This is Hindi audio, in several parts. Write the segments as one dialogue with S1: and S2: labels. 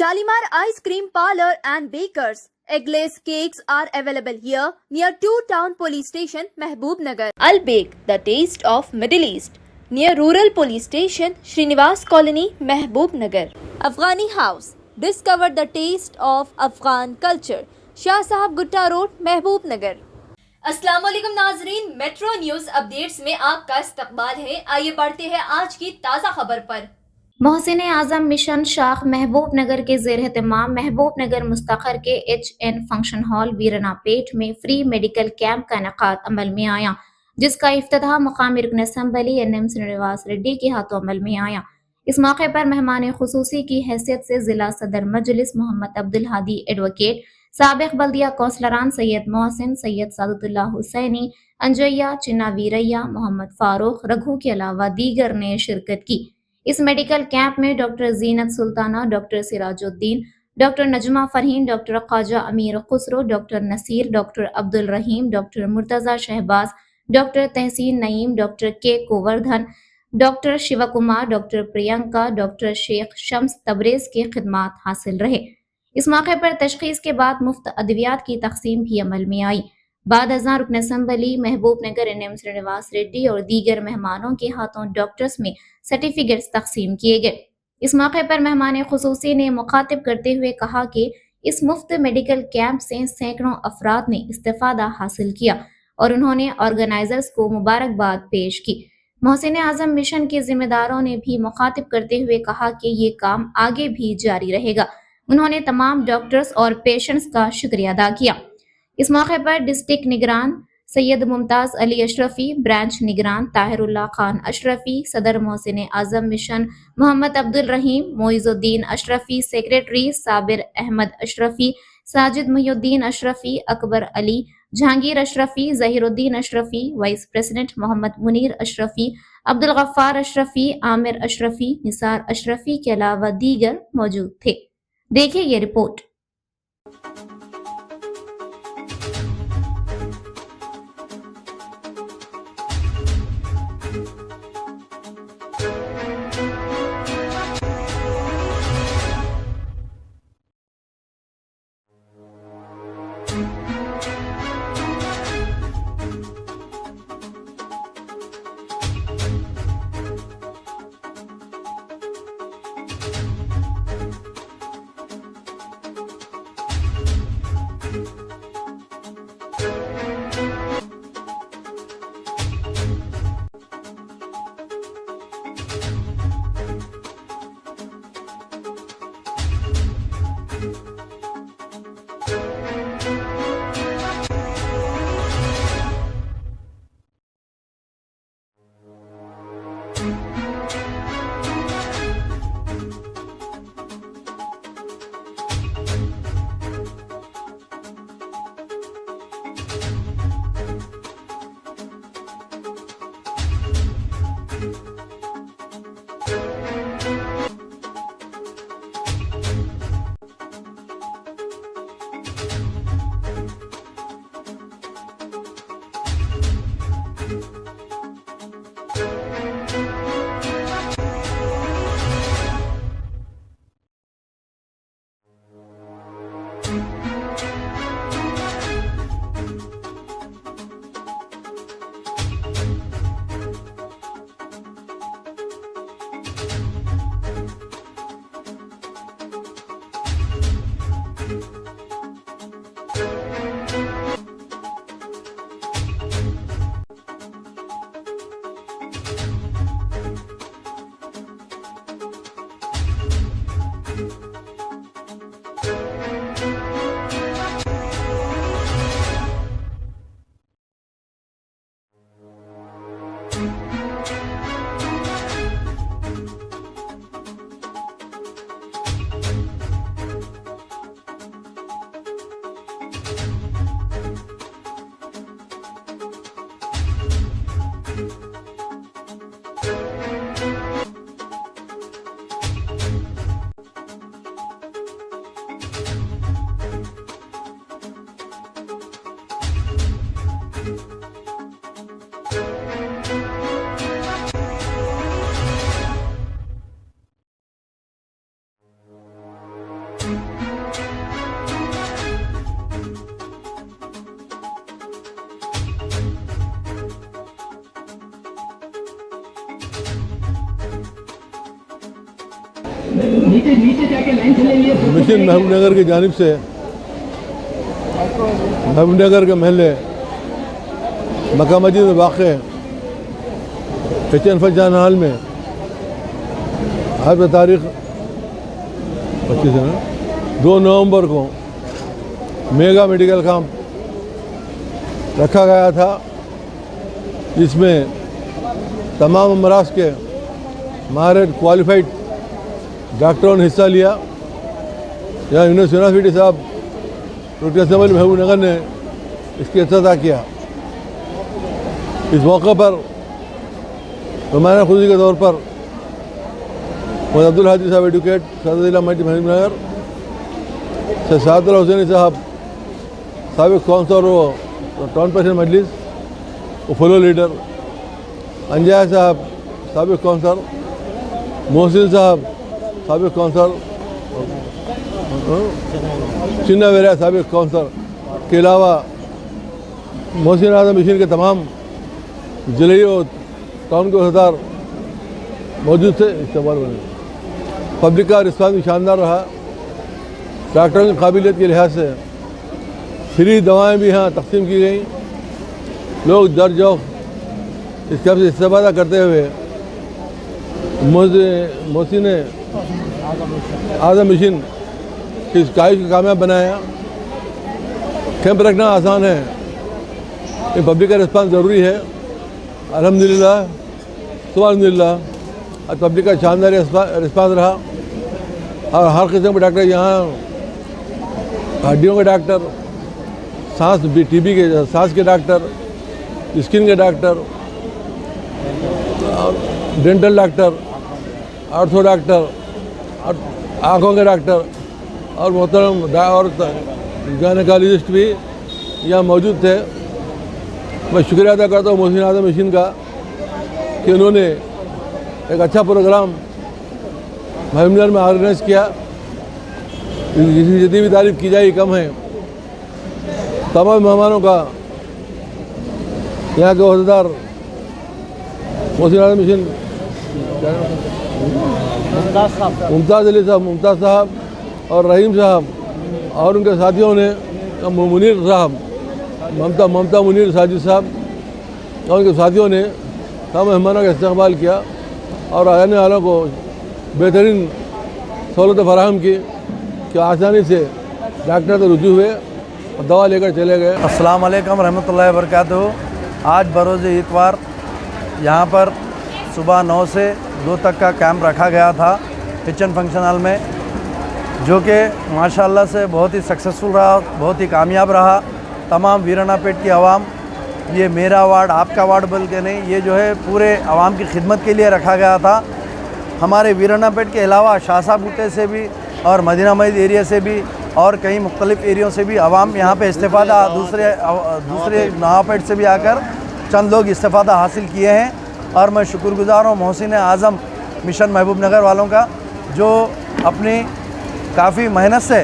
S1: Shalimar Ice Cream Parlor and Bakers. Eggless cakes are available here near 2 Town Police Station, Mehboob-Nagar. Al Bake, the taste of Middle East, near Rural Police Station, Srinivas Colony, Mehboob-Nagar. Afghani House, discover the taste of Afghan culture. Shah साहब गुट्टा रोड, महबूब-नगर. अस्सलाम वालेकुम नाजरीन, मेट्रो न्यूज अपडेट्स में आपका इस्तकबाल है. आइए बढ़ते हैं आज की ताज़ा खबर पर.
S2: मोहसिन आजम मिशन शाख महबूब नगर के ज़ेर-ए-एहतमाम महबूब नगर मुस्तखर के HN फंक्शन हॉल वीराना पेट में फ्री मेडिकल कैंप का इनेकाद अमल में आया, जिसका इफ्तिताह मुकामी रुकन असम्बली NM श्रीनिवास रेड्डी के हाथों अमल में आया। इस मौके पर मेहमान खुसूसी की हैसियत से जिला सदर मजलिस मोहम्मद अब्दुल हादी एडवोकेट, साबिक बल्दिया कौंसलरान सैयद मोहसिन, सैयद सादुल्ला हुसैनी, अंजैया, चिन्ना वीरैया, मोहम्मद फारूक, रघु के अलावा दीगर ने शिरकत की। इस मेडिकल कैंप में doctor Zeenat Sultana, doctor Sirajuddin, doctor Najma Farheen, doctor Khwaja Amir Khusro, doctor Naseer, doctor Abdul Rahim, doctor Murtaza Shahbaz, doctor Tehseen Naeem, doctor K Govardhan, doctor Shiv Kumar, doctor Priyanka, doctor Sheikh Shams Tabrez के खिदमात हासिल रहे। इस मौके पर तशखीस के बाद मुफ्त अद्वियात की तकसीम भी अमल में आई। बाद अज़ां रुकन असम्बली महबूब नगर NM श्रीनिवास रेड्डी और दीगर मेहमानों के हाथों डॉक्टर्स में सर्टिफिकेट्स तकसीम किए गए। इस मौके पर मेहमान खुसूसी ने मुखातिब करते हुए कहा कि इस मुफ्त मेडिकल कैंप से सैकड़ों अफराद ने इस्तिफादा हासिल किया और उन्होंने ऑर्गेनाइजर्स को मुबारकबाद पेश की। मोहसिन आजम मिशन के जिम्मेदारों ने भी मुखातिब करते हुए कहा कि ये काम आगे भी जारी रहेगा। उन्होंने तमाम डॉक्टर्स और पेशेंट्स का शुक्रिया अदा किया। इस मौके पर डिस्ट्रिक्ट निगरान सैयद मुमताज अली अशरफी, ब्रांच निगरान ताहिरुल्लाह खान अशरफी, सदर Mohsin Azam mission Mohammad Abdul Rahim, Moizuddin Ashrafi, secretary Sabir Ahmad Ashrafi, Sajid Muhiuddin Ashrafi, Akbar Ali, Jahangir Ashrafi, Zahiruddin Ashrafi, vice president Mohammad Munir Ashrafi, Abdul Ghaffar Ashrafi, Aamir Ashrafi, Nisar Ashrafi के अलावा दीगर मौजूद थे। देखिए ये रिपोर्ट।
S3: मिशन महबूबनगर की जानिब से महबूबनगर के महल्ले मक्का मस्जिद में वाक़े एच.एन. फंक्शन हॉल में आज तारीख 25 है ना 2 नवंबर को मेगा मेडिकल कैंप रखा गया था, जिसमें तमाम अमराज के माहिर क्वालिफाइड डॉक्टरों ने हिस्सा लिया। यहाँ यूनिवर्सिटी साहब डॉक्टर असम्बली महबूबनगर ने इसकी इफ्तिताह किया। इस मौके पर नुमाइंदा खुशी के तौर पर अब्दुल हादी साहब एडवोकेट सदर जिला महबूबनगर से सादुल्ला हुसैनी साहब साबिक काउंसलर व टाउन प्रेसिडेंट मजलिस व फॉलो लीडर, अंजाय साहब साबिक काउंसलर, मोहसिन साहब साबिक काउंसलर, चिन्ना वेरा साबिक काउंसलर के अलावा मोहसिन आजम मिशन के तमाम जिले और टाउन के सरदार मौजूद थे। इस्तेमाल बने पब्लिक का रिस्पांस भी शानदार रहा। डॉक्टरों की काबिलियत के लिहाज से फ्री दवाएं भी यहाँ तकसीम की गई। लोग दर जौक इसका से इस्तेमाल करते हुए मोहसिन आजम मिशन की इस कायज को कामयाब बनाया। कैंप रखना आसान है, ये पब्लिक का रिस्पांस ज़रूरी है। अल्हम्दुलिल्लाह सुबहानअल्लाह आज पब्लिक का शानदार रिस्पांस रहा और हर किस्म के डॉक्टर यहाँ, हड्डियों के डॉक्टर, सांस टीबी के सांस के डॉक्टर, स्किन के doctor, dental doctor, ortho doctor और आँखों के डॉक्टर और मोहतरम और गायनेकोलॉजिस्ट भी यहाँ मौजूद थे। मैं शुक्रिया अदा करता हूँ मोहसिन आजम मिशन का कि उन्होंने एक अच्छा प्रोग्राम महबूबनगर में ऑर्गेनाइज किया। जितनी भी तारीफ की जाए कम है। तमाम मेहमानों का यहाँ के अहदेदार मोहसिन आजम मिशन मुमताज़ अली साहब, मुमताज़ साहब और रहीम साहब और उनके साथियों ने, मुनीर साहब, ममता मुनीर साजिद साहब और उनके साथियों ने तमाम मेहमानों का इस्तेमाल किया और आने वालों को बेहतरीन सहूलत फराहम की कि आसानी से डॉक्टर से रुजू हुए और दवा लेकर चले गए।
S4: अस्सलाम वालेकुम रहमतुल्लाहि व बरकातहू। आज बरोज़ इतवार यहाँ पर सुबह 9 से 2 तक का कैंप रखा गया था एच.एन. फंक्शन हॉल में, जो कि माशाल्लाह से बहुत ही सक्सेसफुल रहा, बहुत ही कामयाब रहा। तमाम वीराना पेट की आवाम, ये मेरा वार्ड आपका वार्ड बोल के नहीं, ये जो है पूरे आवाम की खिदमत के लिए रखा गया था। हमारे वीराना पेट के अलावा शासा गुट्टे से भी और मदीना मस्जिद एरिया से भी और कई मुख्तलिफ एरियों से भी आवाम यहाँ पे इस्तेफ़ादा दूसरे नवापेट से भी आकर चंद लोग इस्तेफ़ादा हासिल किए हैं। और मैं शुक्रगुज़ार हूँ मोहसिन आज़म मिशन महबूबनगर वालों का, जो अपनी काफ़ी मेहनत से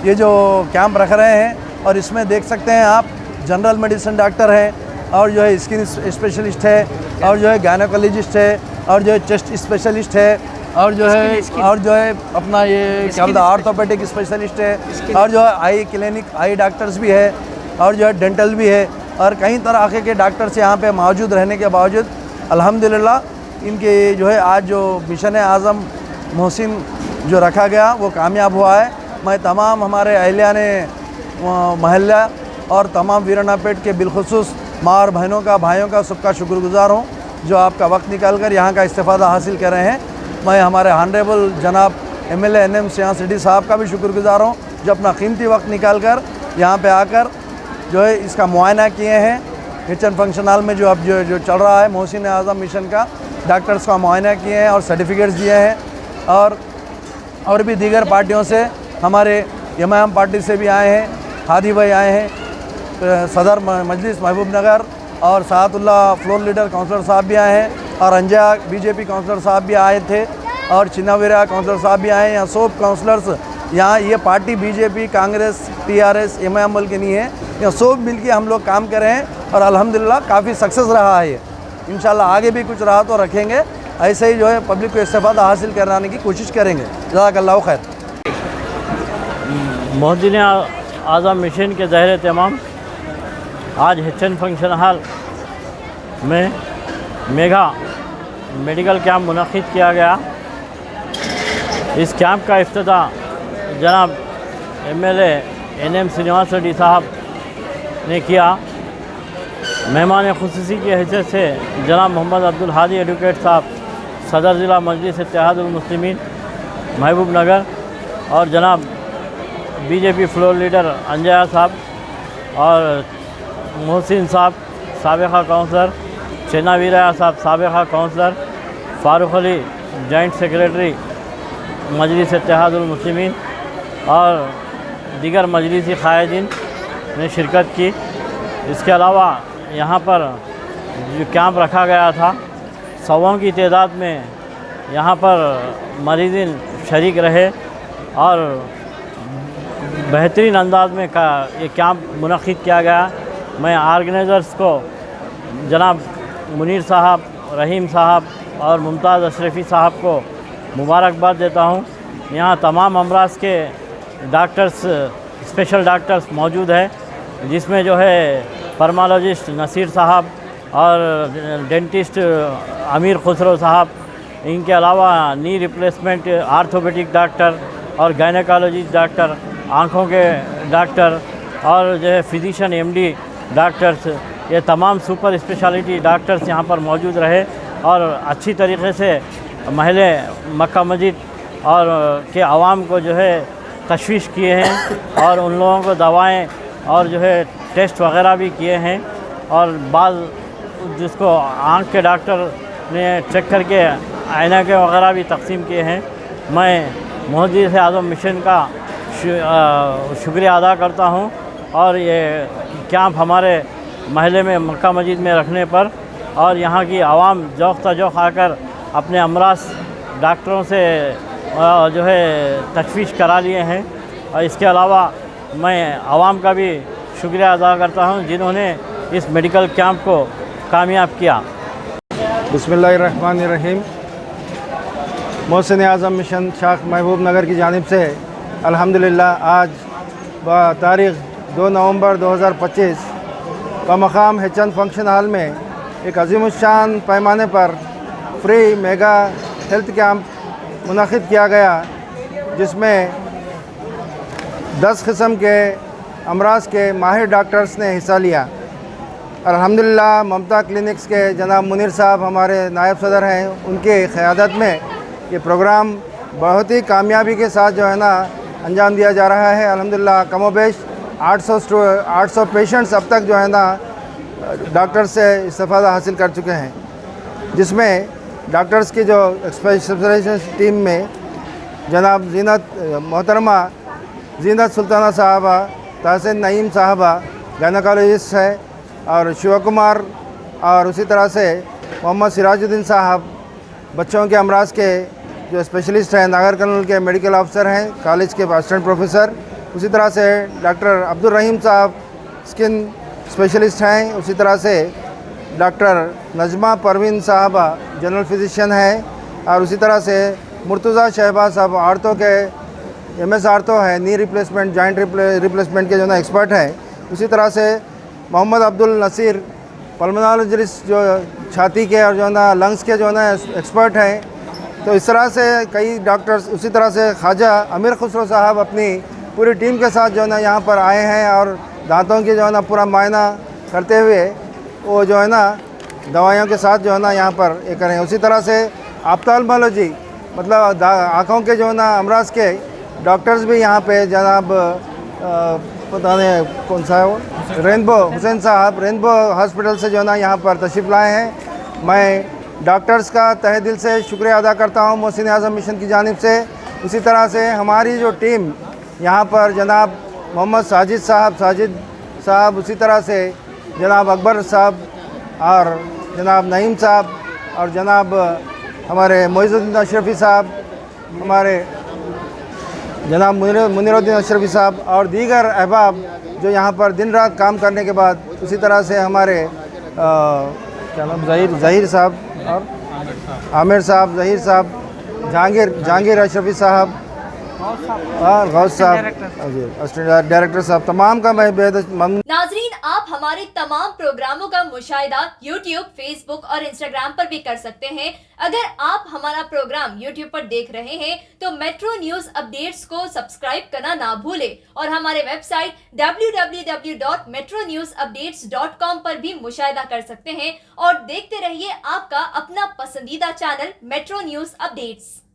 S4: ये जो कैंप रख रहे हैं। और इसमें देख सकते हैं आप, जनरल मेडिसिन डॉक्टर हैं और जो है स्किन स्पेशलिस्ट है और जो है गायनेकोलॉजिस्ट है और जो है चेस्ट स्पेशलिस्ट है और जो है अपना ये क्या बोलते हैं ऑर्थोपेडिक स्पेशलिस्ट है और जो है आई क्लिनिक, आई डॉक्टर्स भी है और जो है डेंटल भी है और कई तरह के डॉक्टर्स यहाँ पे मौजूद रहने के बावजूद अल्हम्दुलिल्लाह इनके जो है आज जो मिशन आज़म मोहसिन जो रखा गया वो कामयाब हुआ है। मैं तमाम हमारे अहलिया ने महल्ला और तमाम वीराना पेट के बिलखुसूस माँ और बहनों का, भाइयों का सबका शुक्रगुज़ार हूँ जो आपका वक्त निकाल कर यहाँ का इस्तेफ़ादा हासिल कर रहे हैं। मैं हमारे ऑनरेबल जनाब MLA NM सियां सिटी साहब का भी शुक्रगुज़ार हूँ जो अपना कीमती वक्त निकाल कर यहाँ पे आकर जो है इसका मुआयना किए हैं। एच.एन. फंक्शन हॉल में जो अब जो चल रहा है मोहसिन आज़म मिशन का, डॉक्टर्स का मुआयना किए हैं और सर्टिफिकेट्स दिए हैं। और भी दीगर पार्टियों से, हमारे इमाम पार्टी से भी आए हैं, हादी भाई आए हैं, सदर मजलिस महबूबनगर और सादुल्ला फ्लोर लीडर काउंसलर साहब भी आए हैं और अंजा BJP काउंसलर साहब भी आए थे और चिन्नावीरा काउंसलर साहब भी आए हैं। यहाँ सब काउंसलर्स, यहाँ ये पार्टी BJP, कांग्रेस, TRS, इमाम के नहीं है, यहाँ सब मिलके हम लोग काम कर रहे हैं और अल्हम्दुलिल्लाह काफ़ी सक्सेस रहा है ये। इंशाल्लाह आगे भी कुछ रहा तो रखेंगे। ऐसे ही जो है पब्लिक को इस्तेफादा हासिल कराने की कोशिश करेंगे। जज़ाकल्लाहु खैर।
S5: मोहद्दीन आज़म मिशन के ज़हर तमाम आज हिचन फंक्शन हॉल में मेगा मेडिकल कैंप मुनक़िद किया गया। इस कैंप का इफ्तिताह जनाब MLA NM श्रीनिवास रेड्डी साहब ने किया। मेहमान ख़ुसूसी की हैसियत से जनाब मोहम्मद अब्दुल हादी एडवोकेट साहब सदर ज़िला मजलिस इत्तेहादुल मुस्लिमीन महबूब नगर और जनाब BJP फ्लोर लीडर अंजया साहब और मोहसिन साहब साबिक़ा काउंसलर, चेना वीराया साहब साबिक़ा councillor, Farooq Ali joint secretary Majlis Ittehadul Muslimeen और दीगर मजलिसी क़ायदीन ने शिरकत की। इसके अलावा यहाँ पर जो कैंप रखा गया था, 100 की तादाद में यहाँ पर मरीज़ीन शरीक रहे और बेहतरीन अंदाज में ये कैंप मुनक़िद किया गया। मैं ऑर्गेनाइज़र्स को जनाब मुनीर साहब, रहीम साहब और मुमताज़ अशरफ़ी साहब को मुबारकबाद देता हूँ। यहाँ तमाम अमराज के डॉक्टर्स, स्पेशल डॉक्टर्स मौजूद है, जिसमें जो है पर्मालॉजिस्ट नसीर साहब और डेंटिस्ट अमीर खुसरो साहब, इनके अलावा नी रिप्लेसमेंट आर्थोपेडिक डॉक्टर और गायनेकोलॉजिस्ट डॉक्टर, आँखों के डॉक्टर और जो है फिजिशियन MD डॉक्टर्स, ये तमाम सुपर स्पेशलिटी डॉक्टर्स यहाँ पर मौजूद रहे और अच्छी तरीके से महले मक्का मस्जिद और के आवाम को जो है तशवीश किए हैं और उन लोगों को दवाएं और जो है टेस्ट वगैरह भी किए हैं और बाद जिसको आँख के डॉक्टर ने चेक करके आईना के वगैरह भी तकसीम किए हैं। मैं मोहद्दीन आज़म मिशन का शुक्रिया अदा करता हूं और ये कैंप हमारे महल्ले में मक्का मस्जिद में रखने पर और यहाँ की आवाम ज़ौक़ आकर अपने अमराज डॉक्टरों से जो है तशवीश करा लिए हैं। और इसके अलावा मैं आवाम का भी शुक्रिया अदा करता हूं जिन्होंने इस मेडिकल कैंप को कामयाब किया।
S6: बिस्मिल्लाहिर्रहमानिर्रहीम। मोहसिन आज़म मिशन शाख महबूब नगर की जानिब से अल्हम्दुलिल्लाह आज तारीख़ 2 नवंबर 2025 बमक़ाम हिचन फंक्शन हॉल में एक अज़ीमुश्शान पैमाने पर फ्री मेगा हेल्थ कैंप मुनक़िद किया गया, जिसमें 10 किस्म के अमराज के माहिर डॉक्टर्स ने हिस्सा लिया। अल्हम्दुलिल्लाह ममता क्लिनिक्स के जनाब मुनीर साहब हमारे नायब सदर हैं, उनके क़यादत में ये प्रोग्राम बहुत ही कामयाबी के साथ जो है ना अंजाम दिया जा रहा है। अल्हम्दुलिल्लाह कमोबेश 800 पेशेंट्स अब तक जो है ना डॉक्टर से इस्तेफादा हासिल कर चुके हैं, जिसमें डॉक्टर्स की जो स्पेशलाइजेशन टीम में जनाब मोहतरमा जीनत सुल्ताना साहबा, तहसीन नईम साहबा गायनेकोलॉजिस्ट है और शिव कुमार और उसी तरह से मोहम्मद सिराजुद्दीन साहब बच्चों के अमराज के जो स्पेशलिस्ट हैं, नागर कर्नल के मेडिकल ऑफिसर हैं, कॉलेज के असिस्टेंट प्रोफेसर। उसी तरह से डॉक्टर अब्दुल रहीम साहब स्किन स्पेशलिस्ट हैं। उसी तरह से डॉक्टर नजमा परवीन साहबा जनरल फिजिशियन हैं और उसी तरह से मुर्तज़ा शहबाज साहब आर्थो के MS आर्थो है, नी रिप्लेसमेंट जॉइंट रिप्लेसमेंट के जो ना एक्सपर्ट हैं। उसी तरह से मोहम्मद अब्दुल नसीर पल्मोनोलॉजिस्ट जो छाती के और जो ना लंग्स के जो ना एक्सपर्ट हैं। तो इस तरह से कई डॉक्टर्स, उसी तरह से ख्वाजा अमीर खुसरो साहब अपनी पूरी टीम के साथ जो है ना यहाँ पर आए हैं और दांतों की जो है ना पूरा मायना करते हुए वो जो है ना दवाइयों के साथ जो है ना यहाँ पर ये करें। उसी तरह से ऑप्थेल्मोलॉजी मतलब आँखों के जो है ना अमराज के डॉक्टर्स भी यहाँ पे जनाब पता नहीं कौन सा है वो रेनबो हुसैन साहब रेनबो हॉस्पिटल से जो है ना यहाँ पर तशरीफ़ लाए हैं। मैं डॉक्टर्स का तहे दिल से शुक्रिया अदा करता हूँ मोहसिन आज़म मिशन की जानिब से। उसी तरह से हमारी जो टीम यहाँ पर जनाब मोहम्मद साजिद साहब, उसी तरह से जनाब अकबर साहब और जनाब नईम साहब और जनाब हमारे मोइज़ुद्दीन अशरफ़ी साहब, हमारे जनाब मुनीरुद्दीन अशरफ़ी साहब और दीगर अहबाब जो यहाँ पर दिन रात काम करने के बाद, उसी तरह से हमारे क्या नाम ज़हीर साहब और आमिर साहब, जहीर साहब, जहांगीर अशरफी साहब और गौस साहब, असिस्टेंट डायरेक्टर साहब, तमाम का मैं बेहद ममनून।
S1: नाजरीन, आप हमारे तमाम प्रोग्रामों का मुशाहिदा YouTube, Facebook और Instagram पर भी कर सकते हैं। अगर आप हमारा प्रोग्राम YouTube पर देख रहे हैं तो मेट्रो न्यूज अपडेट्स को सब्सक्राइब करना ना भूलें और हमारे वेबसाइट www.metronewsupdates.com पर भी मुशाहिदा कर सकते हैं और देखते रहिए आपका अपना पसंदीदा चैनल मेट्रो न्यूज अपडेट्स।